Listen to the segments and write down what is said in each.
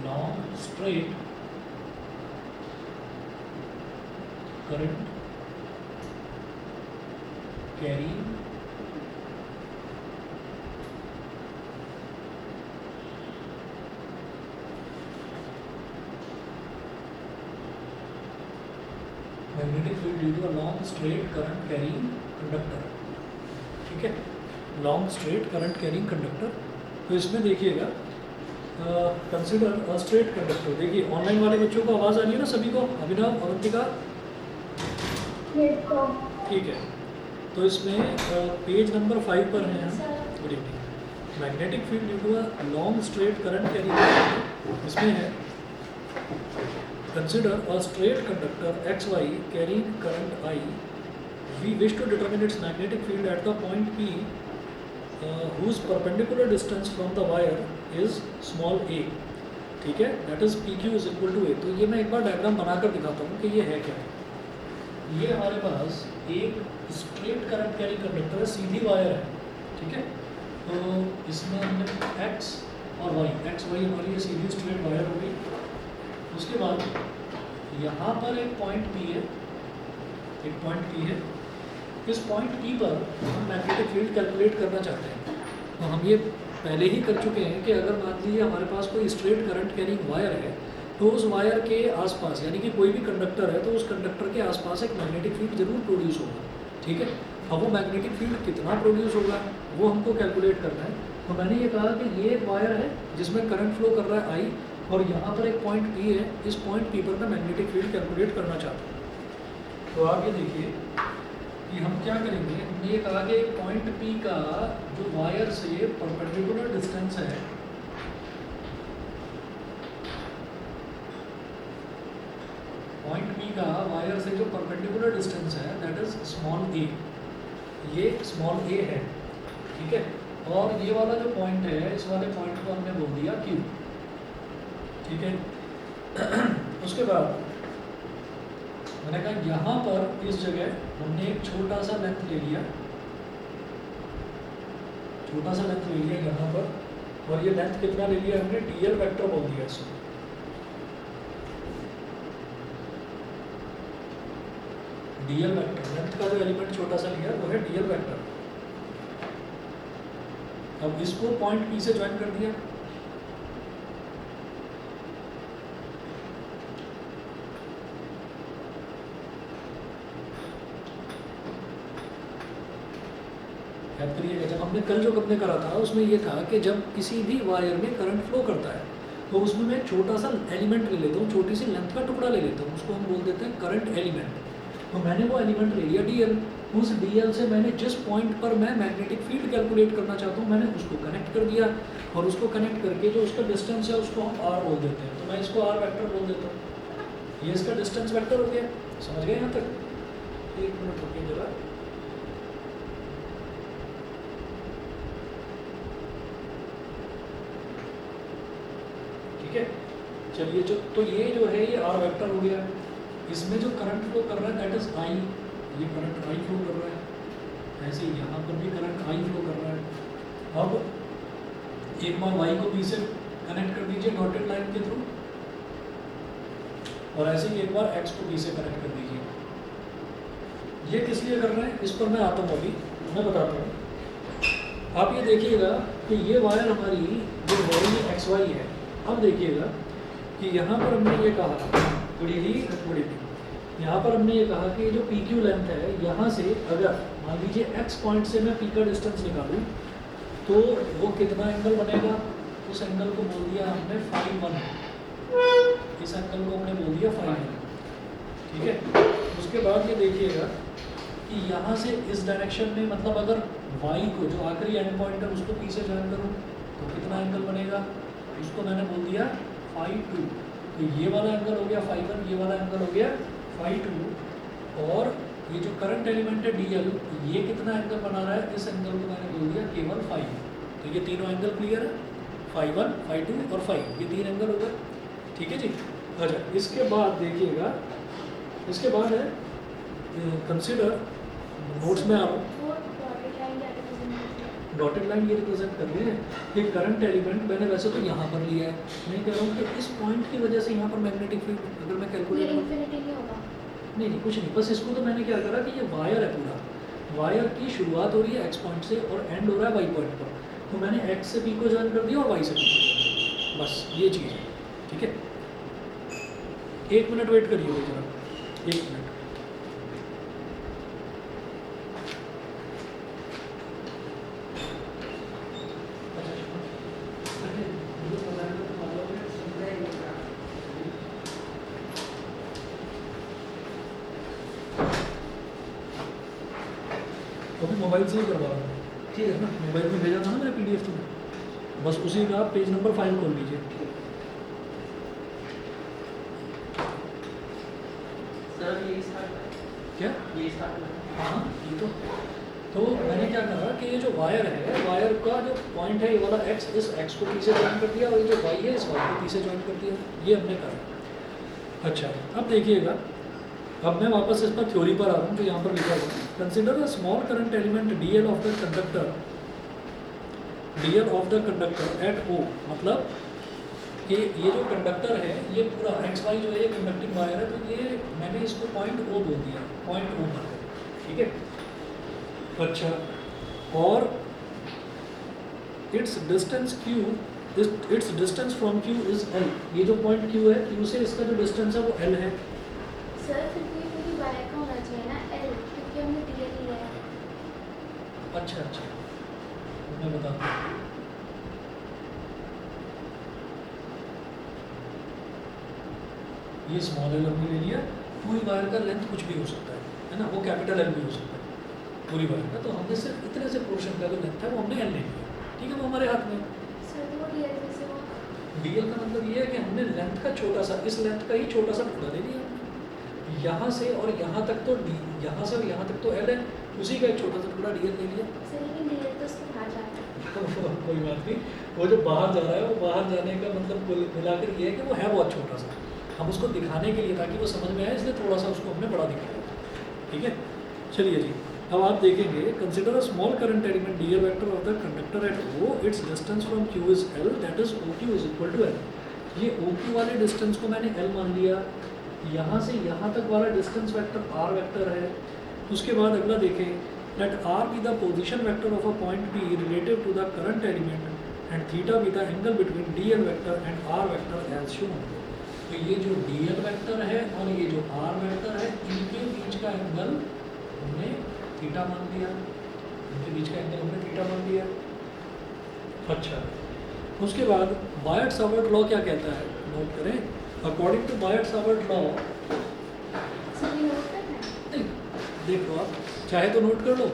long straight current carrying magnetic field due to a long straight current carrying conductor. ठीक है, long straight current carrying conductor. तो इसमें देखिएगा consider a straight conductor. देखिए online वाले बच्चों को आवाज़ आ रही है ना सभी को? अभिनव, अवंतिका, ठीक है. तो इसमें पेज नंबर 5 पर हैं हम. Good evening. Magnetic field due to a long straight current carrying conductor. इसमें है consider a straight conductor X Y carrying current I. We wish to determine its magnetic field at the point P whose perpendicular distance from the wire is small a. ठीक है, that is PQ is equal to A. तो ये मैं एक बार diagram बनाकर दिखाता हूँ कि ये है क्या. ये हमारे पास एक स्ट्रेट करंट कैरी कंडक्टर है, सीधी वायर है. ठीक है, तो इसमें हमने X और Y, X Y हमारी ये सीधी स्ट्रेट वायर हो गई. उसके बाद यहाँ पर एक पॉइंट P है, एक पॉइंट P है. इस पॉइंट P पर हम मैग्नेटिक फील्ड कैलकुलेट करना चाहते हैं. तो हम ये पहले ही कर चुके हैं कि अगर मान लीजिए हमारे पास कोई स्ट्रेट करंट कैरिंग वायर है तो उस वायर के आसपास, यानी कि कोई भी कंडक्टर है तो उस कंडक्टर के आसपास एक मैग्नेटिक फील्ड जरूर प्रोड्यूस होगा. ठीक है, अब वो मैग्नेटिक फील्ड कितना प्रोड्यूस होगा वो हमको कैलकुलेट करना है. तो मैंने ये कहा कि ये एक वायर है जिसमें करंट फ्लो कर रहा है आई, और यहाँ पर एक पॉइंट P है. इस पॉइंट P पर मैं मैग्नेटिक फील्ड कैलकुलेट करना चाहता हूँ. तो आप ये देखिए कि हम क्या करेंगे. हमने ये कहा कि पॉइंट P का जो वायर से परपेंडिकुलर डिस्टेंस है, पॉइंट P का वायर से जो परपेंडिकुलर डिस्टेंस है दैट इज स्मॉल a. ये स्मॉल a है. ठीक है, और ये वाला जो पॉइंट है, इस वाले पॉइंट को हमने बोल दिया Q. ठीक है, उसके बाद मैंने कहा यहाँ पर इस जगह हमने एक छोटा सा लेंथ ले लिया, छोटा सा लेंथ ले लिया यहाँ पर. और ये लेंथ कितना ले लिया हमने? dl वेक्टर बोल दिया इसको. dl वेक्टर, लेंथ का जो एलिमेंट छोटा सा लिया वो है dl वेक्टर. अब इसको पॉइंट P से ज्वाइन कर दिया. याद करिएगा, जब हमने कल जो हमने करा था उसमें ये था कि जब किसी भी वायर में करंट फ्लो करता है तो उसमें मैं एक छोटा सा एलिमेंट ले लेता हूँ, छोटी सी लेंथ का टुकड़ा ले लेता हूँ, उसको हम बोल देते हैं करंट एलिमेंट. तो मैंने वो एलिमेंट ले लिया dl. उस dl से मैंने जिस पॉइंट पर मैं मैग्नेटिक फील्ड कैलकुलेट करना चाहता हूँ मैंने उसको कनेक्ट कर दिया, और उसको कनेक्ट करके जो उसका डिस्टेंस है उसको हम r बोल देते हैं. तो मैं इसको r वेक्टर बोल देता हूँ. ये इसका डिस्टेंस वेक्टर हो गया. समझ गए यहाँ तक? एक मिनट रुकिए जरा. चलिए, जो तो ये जो है ये r वेक्टर हो गया. इसमें जो करंट फ्लो कर रहा है दैट इज I. ये करंट I फ्लो कर रहा है. ऐसे ही यहाँ पर भी करंट I फ्लो कर रहा है. अब एक बार y को P से कनेक्ट कर दीजिए डॉटेड लाइन के थ्रू, और ऐसे ही एक बार x को P से कनेक्ट कर दीजिए. ये किस लिए कर रहे हैं इस पर मैं आता हूँ, अभी मैं बताता हूँ. आप ये देखिएगा कि ये वायर हमारी जो है ये XY है. अब देखिएगा कि यहाँ पर हमने ये कहा, यहाँ पर हमने ये कहा कि जो PQ लेंथ है यहाँ से अगर मान लीजिए X पॉइंट से मैं P का डिस्टेंस निकालूँ तो वो कितना एंगल बनेगा? उस एंगल को बोल दिया हमने φ1. इस एंगल को हमने बोल दिया φ1. ठीक है, उसके बाद ये देखिएगा कि यहाँ से इस डायरेक्शन में, मतलब अगर Y को जो आखिरी एंड पॉइंट है उसको P से ज्वाइन करूँ तो कितना एंगल बनेगा? उसको मैंने बोल दिया φ2. तो ये वाला एंगल हो गया φ1, ये वाला एंगल हो गया φ2. और ये जो करंट एलिमेंट है dl, ये कितना एंगल बना रहा है? इस एंगल को मैंने बोल दिया केवल φ. तो ये तीनों एंगल क्लियर है, φ1, φ2 और φ. ये तीन एंगल हो गए. ठीक है जी. अच्छा, इसके बाद देखिएगा, इसके बाद है कंसिडर, नोट्स में आप डॉटेड लाइन ये रिप्रेजेंट कर रही है कि करंट एलिमेंट मैंने वैसे तो यहाँ पर लिया है, मैं कह रहा हूँ कि इस पॉइंट की वजह से यहाँ पर मैग्नेटिक फील्ड अगर मैं ये कैलकुलेट इन्फिनिटी नहीं होगा। नहीं कुछ नहीं, बस इसको तो मैंने क्या करा कि ये वायर है पूरा, वायर की शुरुआत हो रही है एक्स पॉइंट से और एंड हो रहा है वाई पॉइंट पर, तो मैंने एक्स से पी को ज्वाइन कर दिया और वाई से पी को ज्वाइन कर दिया, बस ये चीज़ है। ठीक है, 1 मिनट वेट करिए जरा, 1 मिनट। अभी मोबाइल से ही करवा रहा हूँ, ठीक है ना, मोबाइल में भेजा था ना मैंने PDF तुम्हें, बस उसी का आप पेज नंबर 5 खोल लीजिए। सर ये स्टार्ट क्या ये स्टार्ट हाँ ये तो मैंने क्या कहा कि ये जो वायर है, वायर का जो पॉइंट है ये वाला एक्स, इस एक्स को पी से ज्वाइन कर दिया और ये जो वाई है इस वाई को पी से ज्वाइन कर दिया, ये हमने कहा। अच्छा अब देखिएगा, अब मैं वापस इस पर थ्योरी पर आ रहा हूँ जो यहाँ पर लिखा हुआ है, consider a small current element DL of the conductor, DL of the conductor at O, मतलब कि ये जो कंडक्टर है ये पूरा XY जो है ये कंडक्टिंग वायर है, तो ये मैंने इसको पॉइंट O बोल दिया, पॉइंट O पर, ठीक है। अच्छा, और it's distance Q, it's distance from Q is L, ये जो पॉइंट Q है Q से इसका जो डिस्टेंस है वो L है। सर फिर भी पूरी वायर का होना चाहिए ना L, क्योंकि हमने DL लिया है। अच्छा मैं बताता हूँ, ये स्मॉल एल हमने ले लिया, पूरी वायर का लेंथ कुछ भी हो सकता है ना, वो कैपिटल एल भी हो सकता है पूरी वायर का, तो हमने सिर्फ इतने से पोर्शन का जो लेंथ है वो हमने एल ले लिया, ठीक है, वो हमारे हाथ में। सर तो वो DL कैसे हुआ? DL का मतलब ये है कि हमने लेंथ का छोटा सा, इस लेंथ का ही छोटा सा टुकड़ा ले लिया, यहाँ से और यहाँ तक तो D, यहाँ से और यहाँ तक तो L है, उसी का एक छोटा सा टुकड़ा DL ले लिया। सर लेकिन DL तो उसके बाहर जाता है। कोई बात नहीं, वो जो बाहर जा रहा है वो बाहर जाने का मतलब कुल मिलाकर ये है कि वो है बहुत छोटा सा, हम उसको दिखाने के लिए ताकि वो समझ में आए इसलिए थोड़ा सा उसको हमने बड़ा दिखाया, ठीक है। चलिए जी, अब आप देखेंगे, consider a small current element DL vector of the conductor at O, it's distance from Q is L, that is OQ is equal to L। ये OQ वाले डिस्टेंस को मैंने L मान लिया, यहाँ से यहाँ तक वाला डिस्टेंस वेक्टर R वेक्टर है। उसके बाद अगला देखें, let R be the position vector of a point P relative to the current element and theta be the angle between DL vector and R vector as shown. तो ये जो DL vector है और ये जो R वेक्टर है, इनके बीच का एंगल हमने थीटा मान लिया, इनके बीच का एंगल हमने थीटा मान लिया। अच्छा, उसके बाद बायट-सावर्ट लॉ क्या कहता है, नोट करें। According to Biot Savart law, sir ये नोट करना है? देख लो आप चाहे तो नोट कर लो,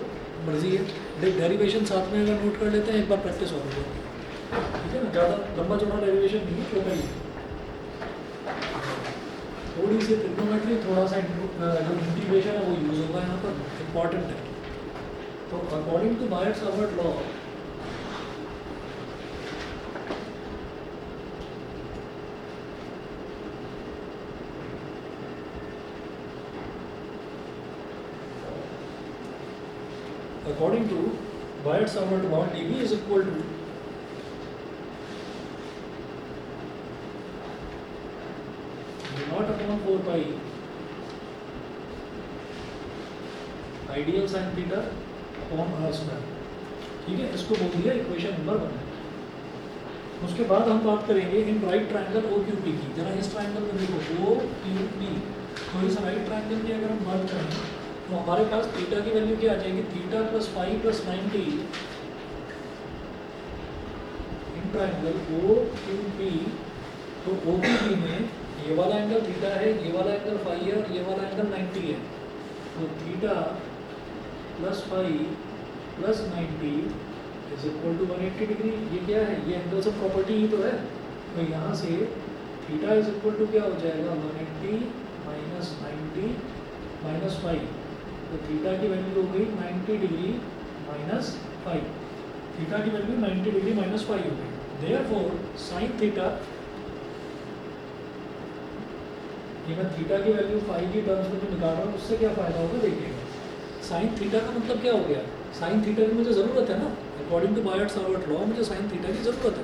मर्जी है, देख डेरिवेशन साथ में अगर नोट कर लेते हैं एक बार प्रैक्टिस हो जाएगी, ठीक है ना, ज़्यादा लंबा चौड़ा डेरिवेशन नहीं, छोटा ही, थोड़ी सी ट्रिग्नोमेट्री, थोड़ा सा जो इंटीग्रेशन है वो यूज़ होगा यहाँ पर, इम्पॉर्टेंट है। तो according to Biot Savart law, according to Bayer-Savarт law, dV is equal to d0 upon 4 pi ideal sin theta upon r square, ठीक है, इसको बोल दिया इक्वेशन नंबर 1। उसके बाद हम बात करेंगे इन राइट ट्रायंगल OQP की। जरा इस ट्रायंगल में देखो OQP, तो इस राइट ट्रायंगल की अगर हम बात करें तो हमारे पास थीटा की वैल्यू क्या आ जाएगी, theta plus 5 plus 90 in triangle OQP। तो OQP में ये वाला एंगल थीटा है, ये वाला एंगल फाई है और ये वाला एंगल 90 है। तो theta plus 5 plus 90 is equal to 180 degree. ये क्या है, ये एंगल से प्रॉपर्टी ही तो है। तो यहाँ से थीटा इज इक्वल टू क्या हो जाएगा, 180 माइनस 90 माइनस 5। तो थीटा की वैल्यू हो गई 90 डिग्री माइनस 5, थीटा की वैल्यू 90 डिग्री माइनस 5 हो गई। देयरफॉर साइन थीटा, ये मैं थीटा की वैल्यू 5 की टर्म्स में जो निकाल रहा हूँ उससे क्या फ़ायदा होगा देखिएगा। साइन थीटा का मतलब क्या हो गया, साइन थीटा की मुझे ज़रूरत है ना, अकॉर्डिंग टू बायट-सावर्ट लॉ मुझे साइन थीटा की ज़रूरत है।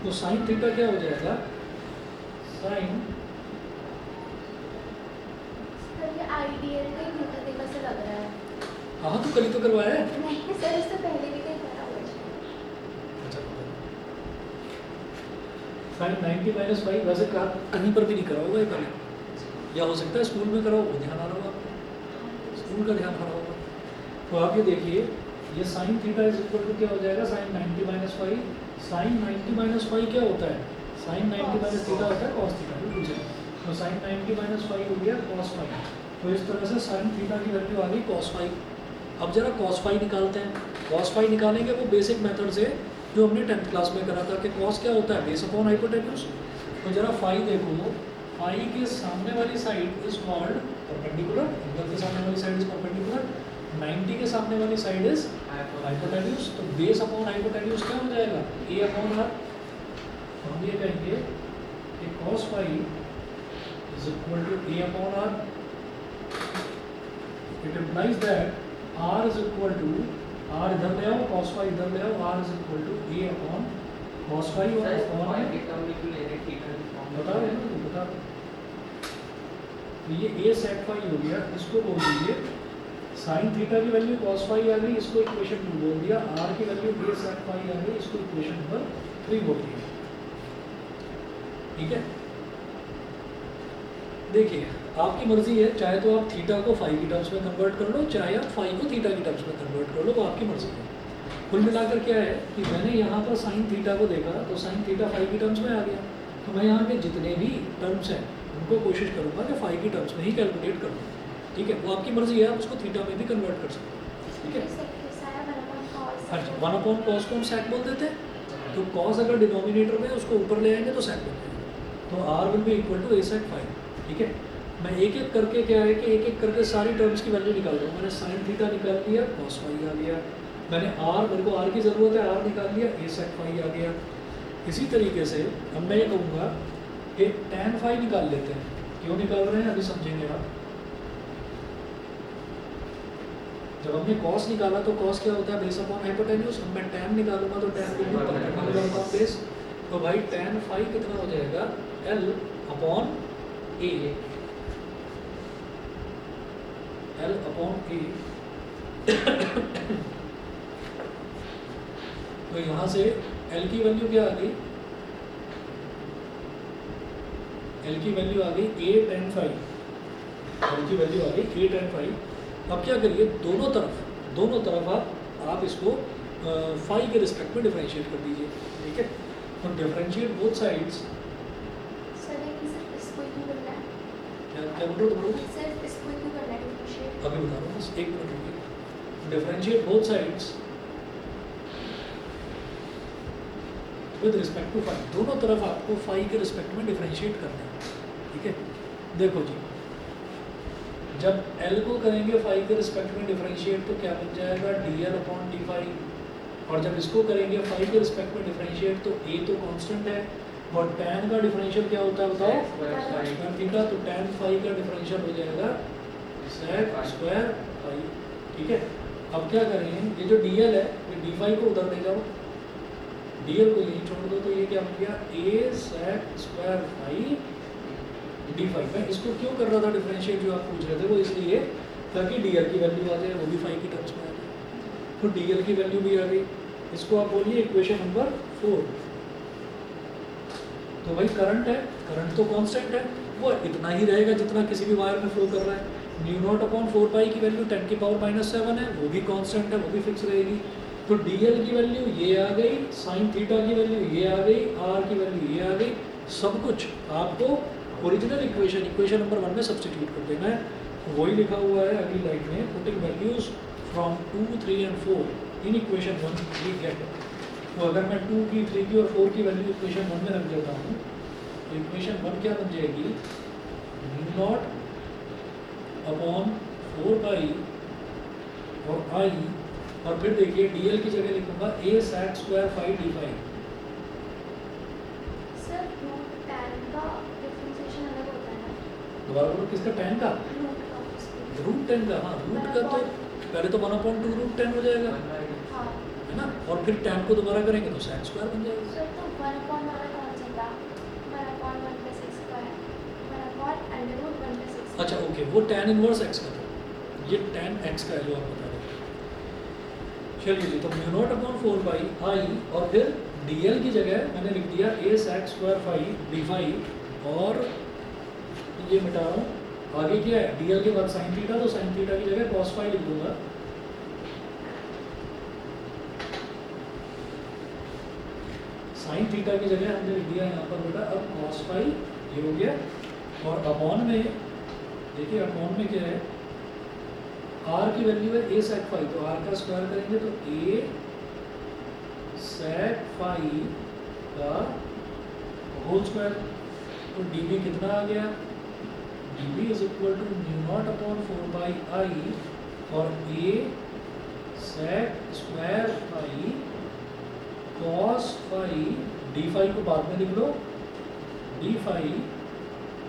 तो साइन थीटा क्या हो जाएगा, साइन सर ये आइडियल का ही मिलता देखा से लग रहा है। हाँ तो कल ही तो करवाया है। नहीं सर, इससे पहले भी कहीं करा हुआ है। अच्छा साइन 90 माइनस फाइव वैसे कहीं पर भी नहीं करा होगा ये पहले, या हो सकता है स्कूल में करा हो, वो ध्यान आ रहा होगा आपको, स्कूल का ध्यान आ रहा होगा। तो आप ये देखिए, ये sine theta is equal to क्या हो जाएगा, sine 90 minus five. Sine 90 minus five क्या होता है, साइन 90 माइनस थीटा होता है कॉस थीटा, बिल्कुल सही। तो साइन 90 माइनस फाइव हो गया कॉस फाइव। तो इस तरह से साइन थीटा की वैल्यू आ गई कॉस फाइव। अब जरा कॉस फाइव निकालते हैं। कॉस फाइव निकालेंगे वो बेसिक मेथड से जो हमने 10th क्लास में करा था कि कॉस क्या होता है, बेस अपॉन हाइपोटेन्यूज। तो जरा फाइव देखो, फाइव के सामने वाली side is called perpendicular, angle के सामने वाली साइड इज परपेंडिकुलर, 90 के सामने वाली साइड इज हाइपोटेन्यूज। तो बेस अपॉन हाइपोटेन्यूज क्या हो जाएगा, ए अपॉन आर। हम ये कहेंगे कि cos five is equal to a upon r. It implies that r is equal to r इधर ले आओ, cos phi इधर ले आओ, r is equal to a upon cos phi और अपॉन बता रहे हैं ना, बता रहे। तो ये a sec phi हो गया, इसको बोल दीजिए sin थीटा की वैल्यू cos phi आ गई, इसको इक्वेशन 2 बोल दिया, r की वैल्यू a sec phi आ गई, इसको इक्वेशन नंबर 3 बोल दिया। ठीक है, देखिए आपकी मर्जी है, चाहे तो आप थीटा को फाई की टर्म्स में कन्वर्ट कर लो, चाहे आप फाई को थीटा की टर्म्स में कन्वर्ट कर लो, वो आपकी मर्जी है। कुल मिलाकर क्या है कि मैंने यहाँ पर साइन थीटा को देखा तो साइन थीटा फाई की टर्म्स में आ गया, तो मैं यहाँ के जितने भी टर्म्स हैं उनको कोशिश करूँगा कि फाई की टर्म्स में ही कैलकुलेट करूँ। ठीक है, वो आपकी मर्जी है, आप उसको थीटा में भी कन्वर्ट कर सकते हैं। ठीक है, हाँ जी, 1 अपॉन कॉस को हम सेक बोल देते हैं, तो कॉस अगर डिनोमिनेटर में उसको ऊपर ले आएंगे तो सेक बोल देंगे, तो r will be equal to a sec five. ठीक है, मैं एक एक करके क्या है कि एक एक करके सारी टर्म्स की वैल्यू निकाल दूँ। मैंने साइन थीटा निकाल लिया, कॉस फाई आ गया, मैंने आर, मेरे को आर की ज़रूरत है, आर निकाल लिया, ए सेक फाई आ गया। इसी तरीके से अब मैं ये कहूँगा कि टैन फाई निकाल लेते हैं। क्यों निकाल रहे हैं अभी समझेंगे आप। जब हमने कॉस निकाला तो कॉस क्या होता है, बेस अपॉन हाइपोटेन्यूज। अब मैं टैन निकालूंगा तो tan will be perpendicular upon base. तो भाई टैन फाई कितना हो जाएगा, एल अपॉन ए, एल अपॉन ए। तो यहाँ से एल की वैल्यू क्या आ गई, एल की वैल्यू आ गई ए टेन फाइव, एल की वैल्यू आ गई ए टेन फाइव। अब क्या करिए, दोनों तरफ आप इसको फाइव के रिस्पेक्ट में डिफरेंशिएट कर दीजिए। ठीक है, तो डिफरेंशिएट बोथ साइड्स। सर लेकिन सिर्फ इसको ही क्यों करना है? क्या बोल रहे हो तुम लोग? सिर्फ इसको ही क्यों करना है डिफरेंशिएट? अभी बता रहा हूँ, बस एक मिनट रुकिए। Differentiate both sides with respect to five. दोनों तरफ आपको फाइव के रिस्पेक्ट में डिफरेंशिएट करना है। ठीक है, देखो जी, जब L को करेंगे फाइव के रिस्पेक्ट में डिफरेंशिएट तो क्या बन जाएगा, D L upon D five. और जब इसको करेंगे फाइव के रिस्पेक्ट में डिफरेंशिएट तो A तो कांस्टेंट है, और tan का डिफरेंशियल क्या होता है बताओ, स्क्वायर थीटा। तो tan फाइव का डिफरेंशियल हो जाएगा सेक स्क्वायर फाइव। ठीक है, अब क्या करेंगे, ये जो dl है ये डी फाइव को उधर ले जाओ, dl को यहीं छोड़ दो, तो ये क्या बन गया, a sec square five d five. मैं इसको क्यों कर रहा था डिफरेंशिएट जो आप पूछ रहे थे, वो इसलिए ताकि dl की वैल्यू आ जाए, वो भी फाइव की टर्म्स में आ जाए। तो dl की वैल्यू भी आ गई, इसको आप बोलिए इक्वेशन नंबर 4। तो भाई करंट है, करंट तो कांस्टेंट है, वो इतना ही रहेगा जितना किसी भी वायर में फ्लो कर रहा है। म्यू नॉट अपॉन 4 पाई की वैल्यू 10 की पावर -7 है, वो भी कांस्टेंट है, वो भी फिक्स रहेगी। तो dl की वैल्यू ये आ गई, साइन थीटा की वैल्यू ये आ गई, r की वैल्यू ये आ गई। सब कुछ आपको ओरिजिनल इक्वेशन नंबर 1 में सब्स्टिट्यूट कर देना है। वही लिखा हुआ है अगली लाइन में, putting values from 2, 3 and 4 in equation 1 we get. तो अगर मैं 2 की, 3 की और 4 की वैल्यू इक्वेशन 1 में रख देता हूँ तो इक्वेशन 1 क्या बन जाएगी, म्यू नॉट अपॉन 4 पाई और आई, और फिर देखिए dl की जगह लिखूंगा a sec square five d five. Sir root tan का डिफरेंशिएशन अलग होता है ना? दोबारा बोलो, किसका, tan का, रूट का उसको। रूट 10 का। हाँ, रूट का तो पहले तो 1/2 रूट 10 हो जाएगा, हाँ है ना, और फिर tan को दोबारा करेंगे तो sec स्क्वायर बन जाएगा। सर तो 1/1 वाला कौन सा था? 1/1 + x स्क्वायर 1/√1 + x। अच्छा ओके, वो tan इनवर्स x का था, ये tan x का है जो आप बता रहे हैं। चलिए जी, तो म्यू नॉट अपॉन 4 पाई आई और फिर dl की जगह मैंने लिख दिया a sec square phi D phi, और ये मिटा रहा हूँ। आगे क्या है, dl के बाद sin थीटा, तो sin थीटा की जगह cos फाई लिख दूंगा। sin थीटा की जगह हमने लिख दिया यहाँ पर बेटा अब cos फाई, ये हो गया। और अपॉन में देखिए, अपॉन में क्या है, r की वैल्यू है a sec फाई, तो r का स्क्वायर करेंगे तो a sec फाई का होल स्क्वायर, तो dv कितना आ गया, dv is equal to mu naught upon 4 by I और a sec square phi cos phi, D phi को बाद में लिख लो, डी फाई,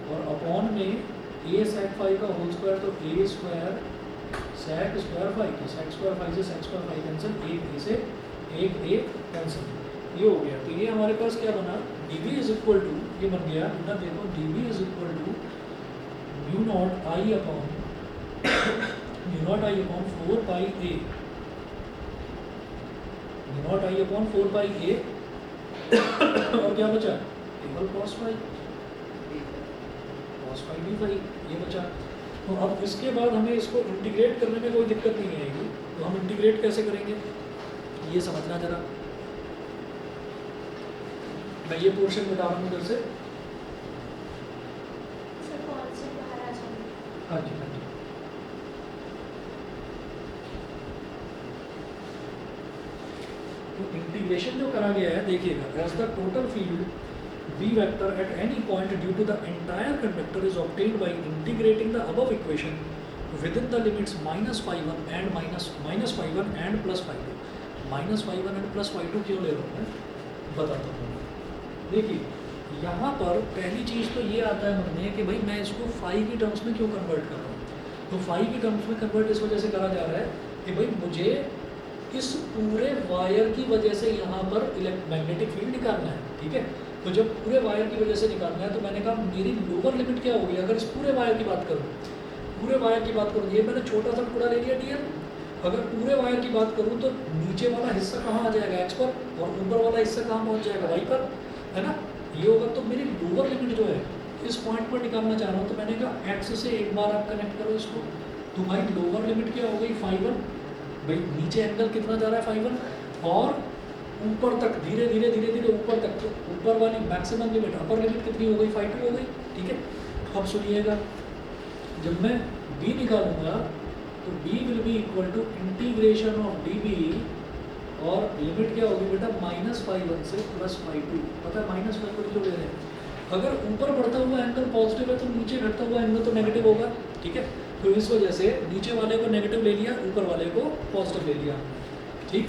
और अपॉन में a sec फाई का होल स्क्वायर, तो a square sec square phi, तो sec स्क्वायर फाई से sec स्क्वायर फाई कैंसिल, एक a से एक a कैंसिल, ये हो गया। तो ये हमारे पास क्या बना, dv इज इक्वल टू, ये बन गया ना, देखो dv is equal to mu naught I upon 4 pi a, mu naught I upon 4 pi a, और क्या बचा, केवल cos फाई डी फाई, ये बचा। तो अब इसके बाद हमें इसको इंटीग्रेट करने में कोई दिक्कत नहीं आएगी, तो हम इंटीग्रेट कैसे करेंगे ये समझना जरा। मैं ये पोर्शन बता रहा हूँ इधर से। सर कौन से बाहर आ जाएंगे? हाँ जी, हाँ जी। तो इंटीग्रेशन जो करा गया है, देखिएगा, as the total field v vector at any point due to the entire conductor is obtained by integrating the above equation within the limits minus phi 1 and minus phi 1 and plus phi 2। minus phi 1 and plus phi 2 क्यों ले रहा हूँ मैं बताता हूँ। देखिए यहाँ पर पहली चीज़ तो ये आता है मन में कि भाई मैं इसको फाई की टर्म्स में क्यों कन्वर्ट कर रहा हूँ। तो फाई की टर्म्स में कन्वर्ट इस वजह से करा जा रहा है कि भाई मुझे इस पूरे वायर की वजह से यहाँ पर मैग्नेटिक फील्ड निकालना है, ठीक है। तो जब पूरे वायर की वजह से निकालना है तो मैंने कहा मेरी लोअर लिमिट क्या होगी, अगर इस पूरे वायर की बात करूँ, पूरे वायर की बात करूँ, ये मैंने छोटा सा टुकड़ा ले लिया डीएल, अगर पूरे वायर की बात करूँ तो नीचे वाला हिस्सा कहाँ आ जाएगा, एक्स पर, और ऊपर वाला हिस्सा कहाँ पहुँच जाएगा, वाई पर, है ना। ये होगा तो मेरी लोअर लिमिट जो है इस पॉइंट पर निकालना चाह रहा हूँ, तो मैंने कहा एक्स से एक बार आप कनेक्ट करो इसको, तो भाई लोअर लिमिट क्या हो गई, फाई 1, भाई नीचे एंगल कितना जा रहा है, फाई 1, और ऊपर तक धीरे धीरे धीरे धीरे ऊपर तक, तो ऊपर वाली मैक्सिमम लिमिट, अपर लिमिट कितनी हो गई, फाई 2 हो गई, ठीक है। अब सुनिएगा, जब मैं b निकालूंगा तो b will be equal to integration of db, और लिमिट क्या होगी बेटा, माइनस फाई 1 से प्लस फाई 2। पता है माइनस फाई 1 क्यों ले रहे हैं, अगर ऊपर बढ़ता हुआ एंगल पॉजिटिव है तो नीचे घटता हुआ एंगल तो नेगेटिव होगा, ठीक है। तो इस वजह से नीचे वाले को नेगेटिव ले लिया, ऊपर वाले को पॉजिटिव ले लिया, ठीक।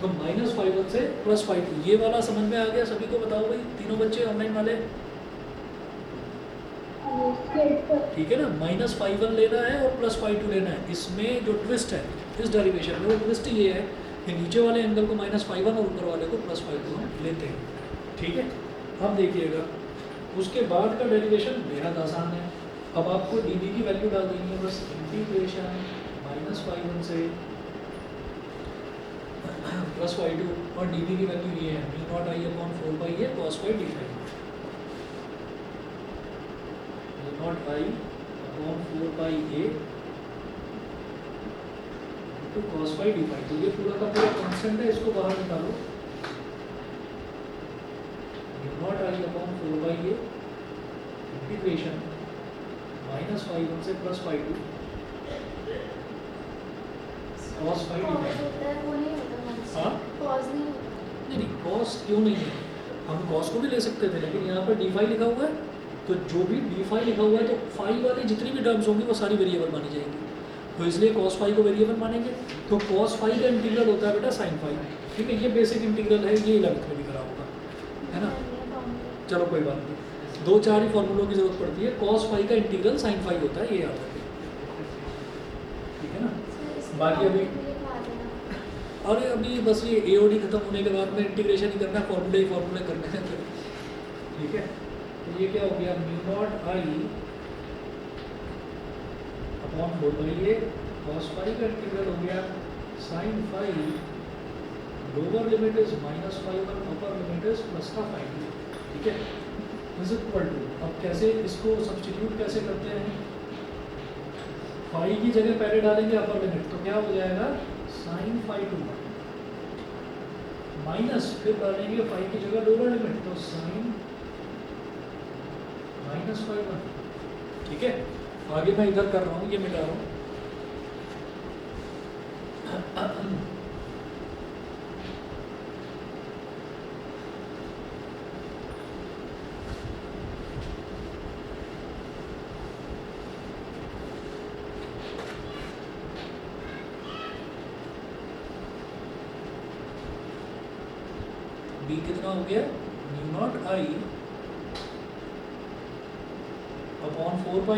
तो माइनस फाई 1 से प्लस फाई 2, ये वाला समझ में आ गया सभी को, बताओ भाई, तीनों बच्चे ऑनलाइन वाले, ठीक है ना। माइनस फाई 1 लेना है और प्लस फाई 2 लेना है। इसमें जो ट्विस्ट है इस डेरिवेशन में, वो ट्विस्ट ये है कि नीचे वाले एंगल को माइनस फाई 1 और ऊपर वाले को प्लस फाई 2 हम लेते हैं, ठीक है। अब देखिएगा उसके बाद का डेरिवेशन बेहद आसान है। अब आपको dv की वैल्यू डाल देनी है, बस इंटीग्रेशन माइनस फाई 1 से प्लस फाई 2, और dv की वैल्यू ये है mu naught I upon 4 pi A cos phi D phi, mu naught I upon 4 pi A तो कॉस फाई डी फाई। तो ये पूरा का पूरा कांस्टेंट है, इसको बाहर निकालो, mu naught I upon 4 pi a integration minus phi 1 से plus phi 2 cos phi D phi. होता है वो नहीं होता हमारे हाँ? कॉज नहीं होता। नहीं कॉस क्यों नहीं है, हम कॉस को भी ले सकते थे, लेकिन यहाँ पर डी फाई लिखा हुआ है, तो जो भी डी फाई लिखा हुआ है तो फाई वाली जितनी भी टर्म्स होंगी वो सारी वेरिएबल मानी जाएंगी, तो इसलिए कॉस फाई को वेरिएबल मानेंगे। तो कॉस फाई का इंटीग्रल होता है बेटा साइन फाई, ठीक है। ये बेसिक इंटीग्रल है, ये 11th में भी करा होगा, है ना। चलो कोई बात नहीं, 2-4 ही फॉर्मूलों की जरूरत पड़ती है। कॉस फाई का इंटीग्रल साइन फाई होता है, ये याद रखें, ठीक है ना। बाकी अभी अरे अभी बस ये AOD खत्म होने के बाद में इंटीग्रेशन ही करना है, फॉर्मूले करने हैं फिर। ठीक है, तो ये क्या हो गया, mu naught I upon 4 cos phi का इंटीग्रल हो गया sine phi, lower limit is -φ1, upper limit is +का फाई। ठीक है, इज इक्वल टू, अब कैसे इसको सब्स्टिट्यूट कैसे करते हैं, फाई की जगह पहले डालेंगे अपर लिमिट, तो क्या हो जाएगा साइन फाई टू माइनस, फिर डालेंगे फाई की जगह लोअर लिमिट, तो साइन -φ1। ठीक है, आगे मैं इधर कर रहा हूँ, ये मिटा रहा हूँ। बी कितना हो गया, mu naught I upon 4πa।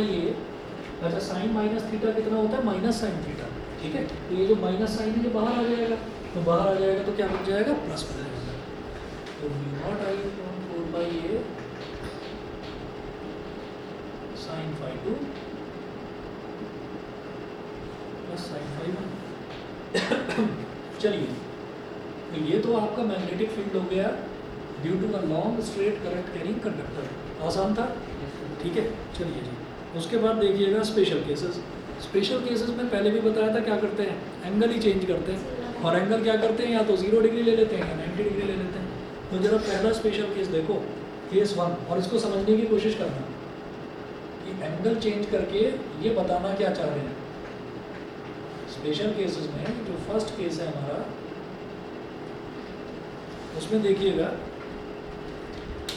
अच्छा, साइन माइनस थीटा कितना होता है, माइनस साइन थीटा। ठीक है, तो ये जो माइनस साइन है ये बाहर आ जाएगा, तो बाहर आ जाएगा तो क्या बन जाएगा, प्लस बन जाएगा। तो mu naught I upon 4πa sine phi two plus sine phi one. चलिए, तो ये तो आपका मैग्नेटिक फील्ड हो गया due to a long straight current carrying conductor. आसान था। ठीक है, चलिए जी, उसके बाद देखिएगा स्पेशल केसेस। स्पेशल केसेस में पहले भी बताया था क्या करते हैं, एंगल ही चेंज करते हैं, और एंगल क्या करते हैं, या तो 0 डिग्री ले लेते हैं या 90 डिग्री ले लेते हैं। तो जरा पहला स्पेशल केस देखो, केस 1, और इसको समझने की कोशिश करना कि एंगल चेंज करके ये बताना क्या चाह रहे हैं। स्पेशल केसेस में जो फर्स्ट केस है हमारा, उसमें देखिएगा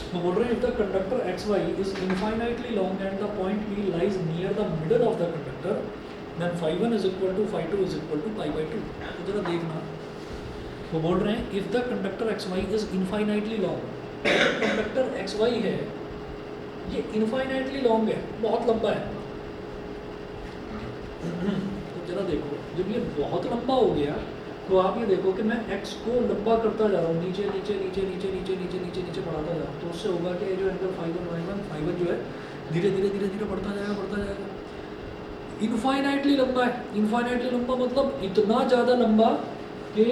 तो बोल रहे हैं, if the conductor XY is infinitely long and the point P lies near the middle of the conductor, then φ1 is equal to φ2 is equal to π/2। तो जरा देखना, वो बोल रहे हैं if the conductor XY is infinitely long, conductor XY है ये infinitely long है, बहुत लंबा है। तो जरा देखो, जब ये बहुत लंबा हो गया तो आप ये देखो कि मैं x को लंबा करता जा रहा हूँ, नीचे नीचे नीचे नीचे नीचे नीचे नीचे नीचे बढ़ाता जा रहा हूँ, तो उससे होगा कि ये जो एंगल φ1 जो है धीरे धीरे धीरे धीरे बढ़ता जाएगा। इनफाइनाइटली लंबा है, इनफाइनाइटली लंबा मतलब इतना ज़्यादा लंबा कि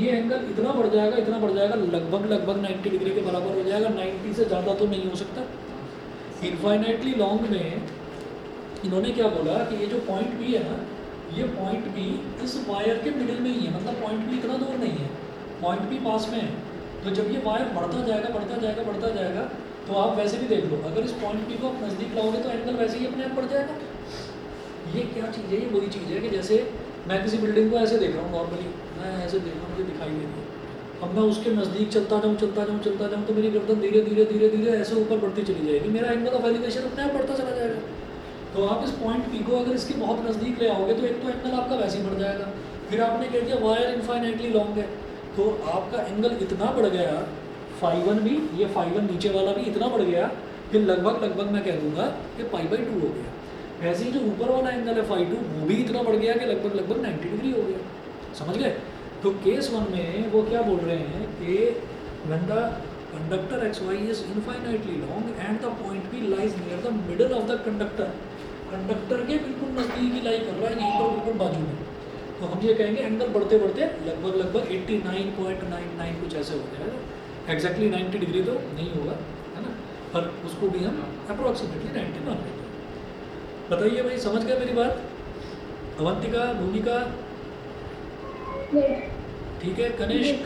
ये एंगल इतना बढ़ जाएगा लगभग 90 डिग्री के बराबर हो जाएगा। 90 से ज़्यादा तो नहीं हो सकता। इनफाइनाइटली लॉन्ग में इन्होंने क्या बोला कि ये जो पॉइंट बी है ना, ये पॉइंट बी इस वायर के मिडिल में ही है, मतलब पॉइंट बी इतना दूर नहीं है, पॉइंट बी पास में है। तो जब ये वायर बढ़ता जाएगा तो आप वैसे भी देख लो, अगर इस पॉइंट बी को आप नज़दीक लाओगे तो एंगल वैसे ही अपने आप बढ़ जाएगा। ये क्या चीज़ है, ये वही चीज़ है कि जैसे मैं किसी बिल्डिंग को ऐसे देख रहा हूँ, नॉर्मली मैं ऐसे देख रहा हूँ, मुझे दिखाई दे रही है, अब मैं उसके नज़दीक चलता जाऊँ तो मेरी गर्दन धीरे धीरे ऐसे ऊपर बढ़ती चली जाएगी, मेरा एंगल ऑफ एलिवेशन अपने आप बढ़ता चला जाएगा। तो आप इस पॉइंट पी को अगर इसके बहुत नज़दीक ले आओगे तो एक तो एंगल आपका वैसे ही बढ़ जाएगा। फिर आपने कह दिया वायर इनफाइनाइटली लॉन्ग है, तो आपका एंगल इतना बढ़ गया, φ1 भी, ये φ1 नीचे वाला भी इतना बढ़ गया कि लगभग मैं कह दूंगा कि π/2 हो गया। ऐसे ही जो ऊपर वाला एंगल है φ2, वो भी इतना बढ़ गया कि लगभग 90 डिग्री हो गया। समझ गए? तो केस 1 में वो क्या बोल रहे हैं कि when the conductor XY is infinitely long and the point P lies near the middle of the conductor, conductor के बिल्कुल नज़दीक ही लाई कर रहा है, यहीं पर बिल्कुल बाजू में, तो हम ये कहेंगे एंगल बढ़ते लगभग 89.99 कुछ ऐसे हो जाएगा। एग्जैक्टली 90 डिग्री तो नहीं होगा, है ना, पर उसको भी हम अप्रॉक्सीमेटली 90 मान लेते हैं। बताइए भाई, समझ गए मेरी बात? अवंतिका, भूमिका, ठीक है, कनिष्क,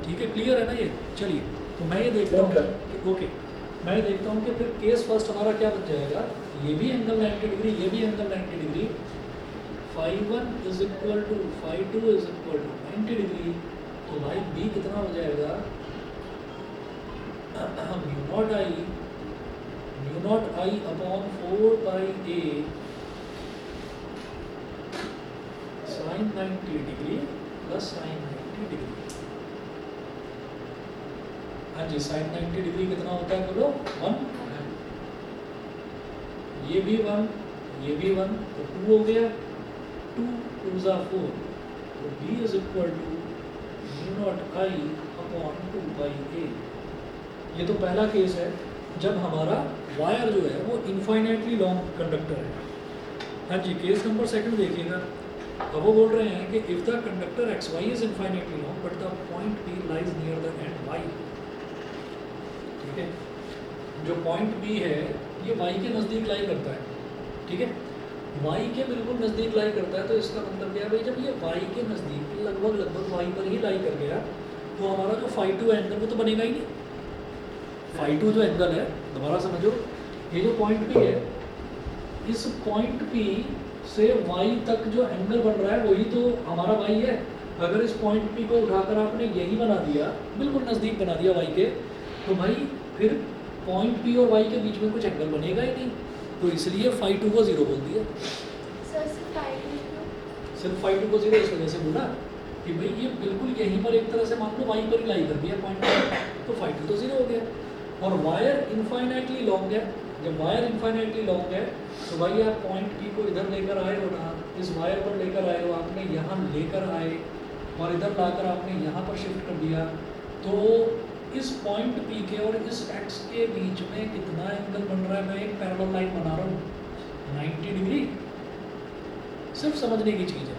ठीक है, क्लियर है ना ये? चलिए, तो मैं ये देखता हूँ, ओके, मैं देखता हूँ कि फिर केस फर्स्ट हमारा क्या बन जाएगा, ये भी एंगल 90 डिग्री, ये भी angle 90 degree, φ1 is equal to φ2 is equal to 90 degree. तो भाई बी कितना हो जाएगा, mu naught I upon 4πa sine 90 degree plus sine 90 degree. हाँ जी, साइन 90 डिग्री कितना होता है बोलो, 1, ये भी 1, ये भी 1, तो 2 हो गया, 2 2 4, तो B is equal to mu naught I upon 2 a। ये तो पहला केस है जब हमारा वायर जो है वो इनफाइनाइटली लॉन्ग कंडक्टर है। हाँ जी, केस नंबर सेकंड देखिएगा। अब वो बोल रहे हैं कि if the conductor X Y is infinitely long but the point P lies near the end Y. ठीक है, जो पॉइंट बी है ये वाई के नज़दीक लाई करता है। ठीक है, वाई के बिल्कुल नज़दीक लाई करता है, तो इसका मतलब क्या है भाई, जब ये वाई के नज़दीक लगभग वाई पर ही लाई कर गया तो हमारा जो φ2 एंगल वो तो बनेगा ही नहीं। φ2 जो एंगल है, दोबारा समझो, ये जो पॉइंट पी है, इस पॉइंट पी से वाई तक जो एंगल बन रहा है वही तो हमारा वाई है। अगर इस पॉइंट पी को उठाकर आपने यही बना दिया, बिल्कुल नज़दीक बना दिया वाई के, तो भाई फिर पॉइंट पी और वाई के बीच में कुछ एंगल बनेगा ही नहीं। तो इसलिए φ2 को 0 बोल दिया। सर सिर्फ सिर्फ φ2 को 0 इस वजह से बोला कि भाई ये बिल्कुल यहीं पर एक तरह से मान लो वाई पर ही लाई कर दिया पॉइंट पर, तो φ2 तो 0 हो गया। और वायर इनफाइनाइटली लॉन्ग है, जब वायर इनफाइनाइटली लॉन्ग है तो भाई आप पॉइंट पी को इधर लेकर आए हो ना, इस वायर पर लेकर आए हो, आपने यहाँ लेकर आए और इधर लाकर आपने यहाँ पर शिफ्ट कर दिया, तो इस पॉइंट पी के और इस एक्स के बीच में कितना एंगल बन रहा है। मैं एक पैरेलल लाइन बना रहा हूँ 90 डिग्री। सिर्फ समझने की चीज़ है,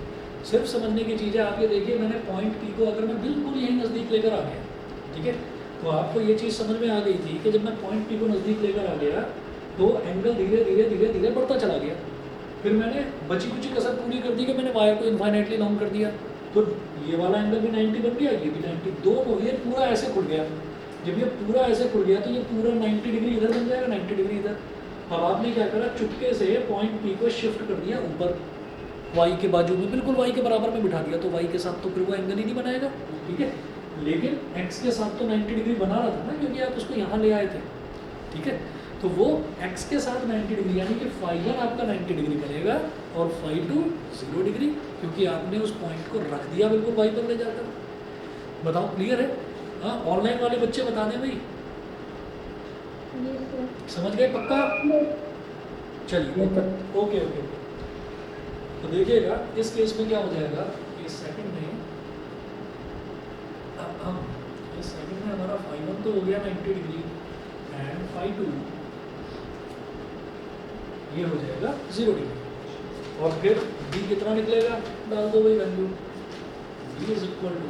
सिर्फ समझने की चीज़ है। आप ये देखिए, मैंने पॉइंट पी को अगर मैं बिल्कुल यहीं नज़दीक लेकर आ गया, ठीक है, तो आपको ये चीज़ समझ में आ गई थी कि जब मैं पॉइंट पी को नज़दीक लेकर आ गया तो एंगल धीरे धीरे धीरे धीरे बढ़ता चला गया। फिर मैंने बची कुची कसर पूरी कर दी कि मैंने वायर को इनफाइनाइटली लॉन्ग कर दिया, तो ये वाला एंगल भी 90 बन गया, ये भी 90, दोनों ये पूरा ऐसे खुल गया। जब ये पूरा ऐसे खुल गया तो ये पूरा 90 डिग्री इधर बन जाएगा, 90 डिग्री इधर। अब आपने क्या करा, चुटके से पॉइंट पी को शिफ्ट कर दिया ऊपर, वाई के बाजू में, बिल्कुल वाई के बराबर में बिठा दिया, तो वाई के साथ तो फिर वो एंगल ही नहीं बनाएगा। ठीक है, लेकिन एक्स के साथ तो 90 डिग्री बना रहा था ना, क्योंकि आप उसको यहाँ ले आए थे। ठीक है, तो वो एक्स के साथ 90 डिग्री, यानी कि φ1 आपका 90 डिग्री बनेगा और φ2 0 डिग्री, क्योंकि आपने उस पॉइंट को रख दिया बिल्कुल वाई पर ले जाकर। बताओ, क्लियर है? हाँ, ऑनलाइन वाले बच्चे बता दें भाई, समझ गए पक्का? चलिए, ओके ओके ओके। तो देखिएगा इस केस में क्या हो जाएगा, इस सेकंड में इस सेकंड में हमारा φ1 तो हो गया 90 डिग्री एंड φ2 ये हो जाएगा 0 डिग्री। और फिर b कितना निकलेगा, डाल दो भाई value, b is equal to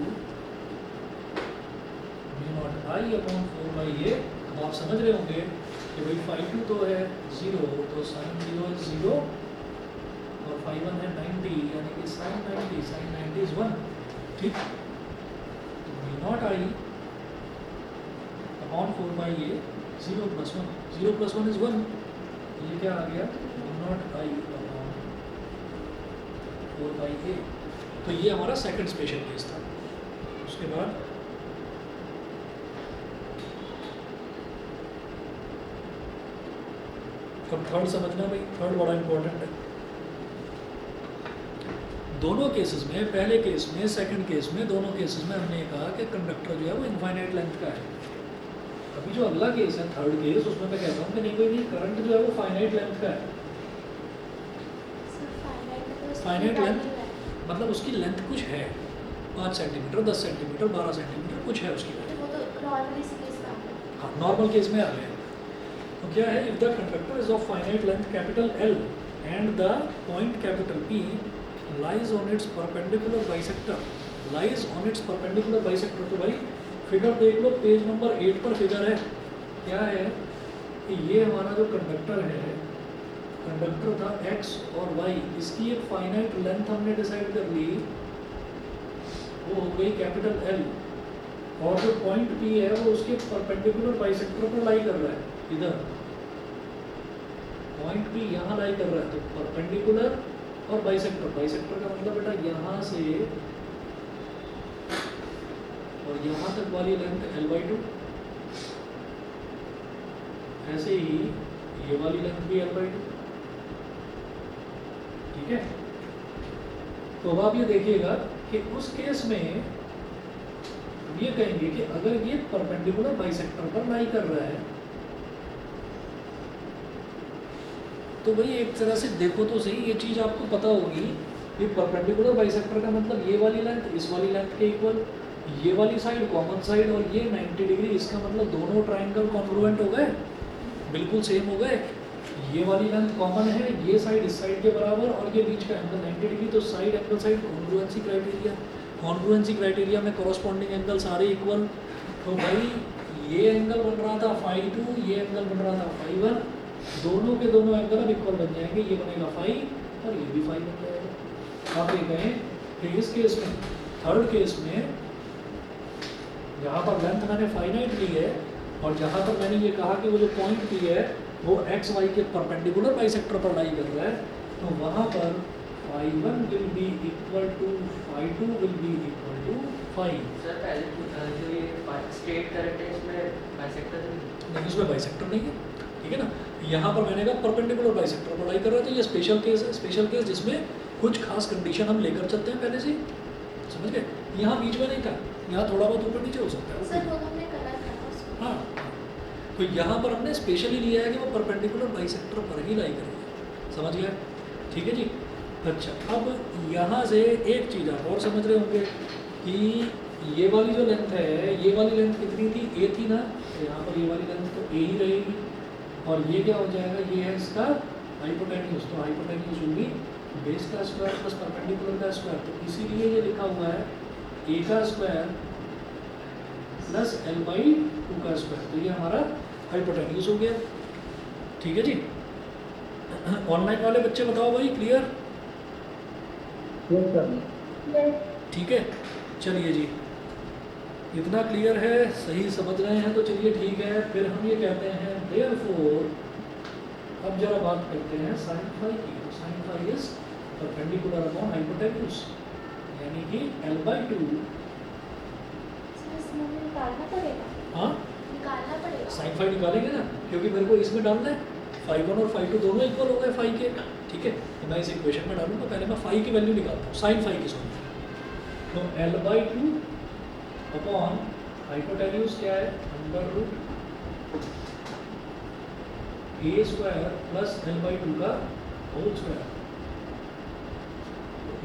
mu naught I upon 4/a। अब आप समझ रहे होंगे कि भाई φ2 तो है 0, तो sin 0 is 0 और φ1 है 90, यानी कि sin 90 is 1। ठीक, तो mu naught I upon 4/a 0 + 1, 0 + 1 is 1, तो ये क्या आ गया, mu naught I upon 4/a। तो ये हमारा सेकंड स्पेशल केस था। उसके बाद अब थर्ड समझना भाई, थर्ड बड़ा इंपॉर्टेंट है। दोनों केसेस में, पहले केस में, सेकंड केस में, दोनों केसेस में हमने कहा कि कंडक्टर जो है वो इनफाइनाइट लेंथ का है। अभी जो अगला केस है, थर्ड केस, उसमें मैं कहता हूँ कि नहीं भाई, करंट जो है वो फाइनाइट लेंथ का है। फाइनाइट लेंथ मतलब उसकी लेंथ कुछ है, 5 सेंटीमीटर, 10 सेंटीमीटर, 12 सेंटीमीटर, कुछ है उसकी लेंथ। वो तो नॉर्मली इसी केस में आता है। हाँ, नॉर्मल केस में आ गया। तो क्या है, if the conductor is of finite length capital L and the point capital P lies on it's perpendicular bisector, lies on it's perpendicular bisector. तो भाई फिगर देख लो, पेज नंबर 8 पर फिगर है। क्या है कि ये हमारा जो कंडक्टर है, कंडक्टर था x और y, इसकी एक फाइनाइट लेंथ हमने डिसाइड कर ली, वो हो गई कैपिटल L, और जो पॉइंट P है वो उसके परपेंडिकुलर बाइसेक्टर पर लाई कर रहा है। इधर पॉइंट P यहाँ लाई कर रहा है, तो परपेंडिकुलर और बाइसेक्टर, बाइसेक्टर का मतलब बेटा यहाँ से और यहाँ तक वाली लेंथ L/2, ऐसे ही ये वाली लेंथ भी L/2। ठीक है, तो अब आप ये देखिएगा कि उस केस में ये कहेंगे कि अगर ये परपेंडिकुलर बाइसेक्टर पर लाई कर रहा है, तो भाई एक तरह से देखो तो सही, ये चीज़ आपको पता होगी ये परपेंडिकुलर बाइसेक्टर का मतलब ये वाली लेंथ इस वाली लेंथ के इक्वल, ये वाली साइड कॉमन साइड और ये 90 डिग्री, इसका मतलब दोनों ट्राइंगल कॉन्ग्रुएंट हो गए, बिल्कुल सेम हो गए। ये वाली लेंथ कॉमन है, ये साइड इस साइड के बराबर और ये बीच का एंगल 90 डिग्री, तो side angle side congruency criteria, congruency criteria में कॉरस्पॉन्डिंग एंगल सारे इक्वल। तो भाई ये एंगल बन रहा था फाई 2, ये एंगल बन रहा था फाई 1, दोनों के दोनों एंगल अब इक्वल बन जाएंगे, ये बनेगा फाई और ये भी फाई बन जाएगा। आप ये कहें कि इस केस में, थर्ड केस में, जहाँ पर लेंथ मैंने फाइनाइट ली है और जहाँ पर मैंने ये कहा कि वो जो पॉइंट पी है वो एक्स वाई के परपेंडिकुलर बाइसेक्टर पर लाई कर रहा है, तो वहाँ पर phi 1 will be equal to phi 2 will be equal to phi. Sir पहले जो ये स्ट्रेट करंट है इसमें बाइसेक्टर नहीं, उसमें बाइसेक्टर नहीं है, ठीक है ना। यहाँ पर मैंने कहा परपेंडिकुलर बाइसेक्टर पर लाई कर रहा है, तो ये स्पेशल केस है, स्पेशल केस जिसमें कुछ खास कंडीशन हम लेकर चलते हैं पहले से ही, समझ गए। यहाँ बीच में नहीं था, यहाँ थोड़ा बहुत ऊपर नीचे हो सकता है। सर वो हमने करा था ना उसको। हाँ, तो यहाँ पर हमने स्पेशली लिया है कि वो परपेंडिकुलर बाइसेक्टर पर ही लाई करेंगे, समझ गए, ठीक है जी। अच्छा, अब यहाँ से एक चीज़ आप और समझ रहे होंगे कि ये वाली जो लेंथ है, ये वाली लेंथ कितनी थी, ए थी ना, तो यहाँ पर ये वाली लेंथ तो ए ही रहेगी, और ये क्या हो जाएगा, ये है इसका हाइपोटेन्यूज, तो हाइपोटेन्यूज होगी बेस का स्क्वायर प्लस परपेंडिकुलर का स्क्वायर, तो इसीलिए ये लिखा हुआ है ए का स्क्वायर प्लस एल बाई 2 का स्क्वायर, तो ये हमारा हाइपोटेन्यूज हो गया, ठीक है जी। ऑनलाइन वाले बच्चे बताओ भाई, क्लियर? ठीक है, चलिए जी, इतना क्लियर है, सही समझ रहे हैं तो चलिए ठीक है। फिर हम ये कहते हैं देयरफॉर, अब जरा बात करते हैं साइन फाई की, तो sine phi is perpendicular upon hypotenuse, यानी कि एल बाई 2। सर इसमें हमें निकालना पड़ेगा, हाँ, निकालना पड़ेगा। साइन फाई निकालेंगे ना, क्योंकि मेरे को इसमें डालना है, फाई 1 और फाई 2 दोनों इक्वल हो गए फाई के, ठीक है। तो मैं इस इक्वेशन में डालूंगा, पहले मैं फाई की वैल्यू निकालता हूँ, साइन फाई की सॉरी। तो एल बाई 2 अपॉन हाइपोटेन्यूज क्या है, under root A square plus L by 2 का होल स्क्वायर।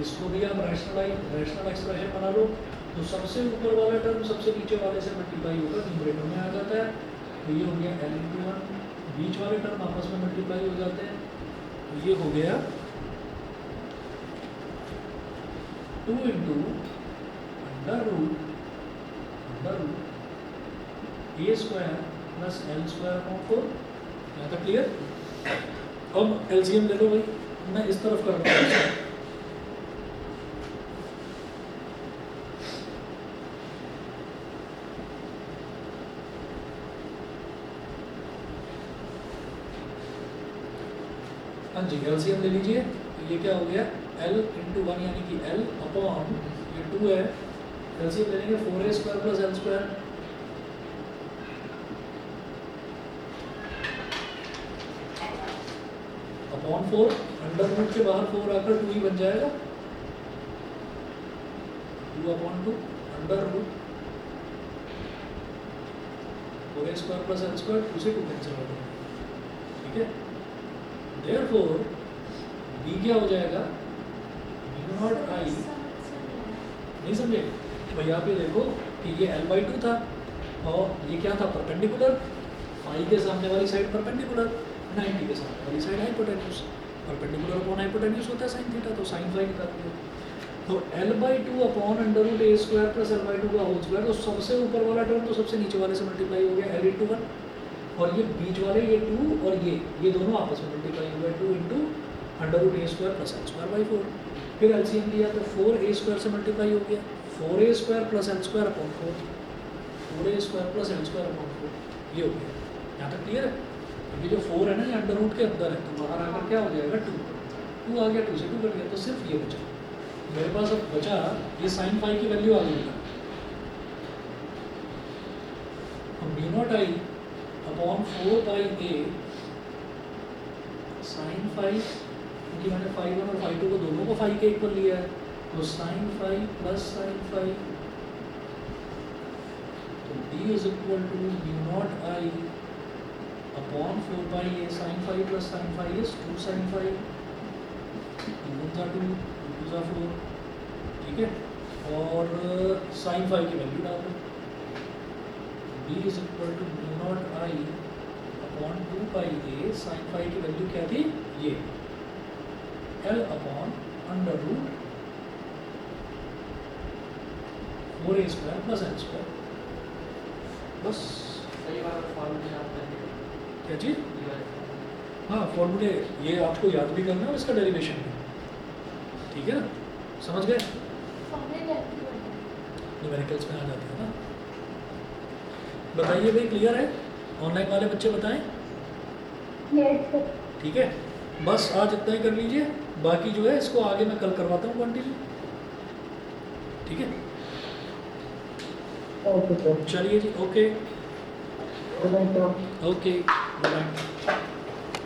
इसको भी आप रैशनल एक्सप्रेशन बना लो, तो सबसे ऊपर वाला टर्म सबसे नीचे वाले से मल्टीप्लाई होकर न्यूमरेटर में आ जाता है, तो ये हो गया एल इंटू 1, बीच वाले टर्म आपस में मल्टीप्लाई हो जाते हैं, तो ये हो गया 2 इंटू अंडर रूट ए square plus L square upon 4। यहाँ तक क्लियर? अब एलसीएम ले लो भाई, मैं इस तरफ कर रहा हूँ। हाँ जी, एलसीएम ले लीजिए, तो ये क्या हो गया, एल इंटू 1 यानी कि एल अपॉन ये 2 है, एलसीएम ले लेंगे 4a square plus L square upon 4, under root के बाहर 4 आकर 2 ही बन जाएगा, 2 upon 2 under root 4a square plus L square, 2 से 2 कैंसिल हो जाएगा, ठीक है। देयरफॉर b क्या हो जाएगा, b नॉट आई, नहीं समझे भाई, आप ये देखो कि ये एल बाई 2 था और ये क्या था, परपेंडिकुलर, फाई के सामने वाली साइड परपेंडिकुलर, 90 के सामने वाली side hypotenuse, perpendicular upon hypotenuse होता है साइन थीटा, तो साइन फाई निकाल दिया। तो L by 2 upon under root A square plus L by 2 का होल स्क्वायर, तो सबसे ऊपर वाला टर्म तो सबसे नीचे वाले से मल्टीप्लाई हो गया एल इंटू 1, और ये बीच वाले ये 2 और ये दोनों आपस में मल्टीप्लाई हो गए 2 into under root A square plus L square by 4। फिर एलसीएम लिया तो 4a स्क्वायर से मल्टीप्लाई हो गया, 4a square plus L square upon 4, 4a square plus L square upon 4, ये हो गया। यहाँ तक क्लियर है? क्योंकि जो 4 है ना, ये अंडर रूट के अंदर है, तो बाहर आकर क्या हो जाएगा 2 आ गया, 2 से 2 कट गया, तो सिर्फ ये बचा। मेरे पास अब बचा ये साइन फाई की वैल्यू आ गई, B naught I upon 4 by a sine phi, क्योंकि मैंने फाई 1 और फाई 2 को दोनों को फाई के इक्वल लिया है, तो sine phi plus sine phi, तो d is equal to B naught I upon 4 by a sine phi plus sine phi is 2 sine phi. 2 1 are 2, 2 2 are 4, ठीक है। और साइन फाई की वैल्यू डाल दो, b is equal to mu naught I upon 2 pi a, sine phi की value क्या थी, ये l upon under root 4a square plus n square. बस सही वाला फॉर्मूले आप करेंगे क्या चीज़, ये वाला हाँ फॉर्मूले ये आपको याद भी करना है और इसका डेरिवेशन भी, ठीक है ना, समझ गए, फॉर्मूले लेफ्ट की न्यूमेरिकल्स में आ जाते हैं ना। बताइए भाई, क्लियर है, ऑनलाइन वाले बच्चे बताएं, ठीक है। बस आज इतना ही कर लीजिए, बाकी जो है इसको आगे मैं कल करवाता हूँ कंटिन्यू, ठीक है। ओके सर, चलिए जी, okay good night sir. Okay, good night.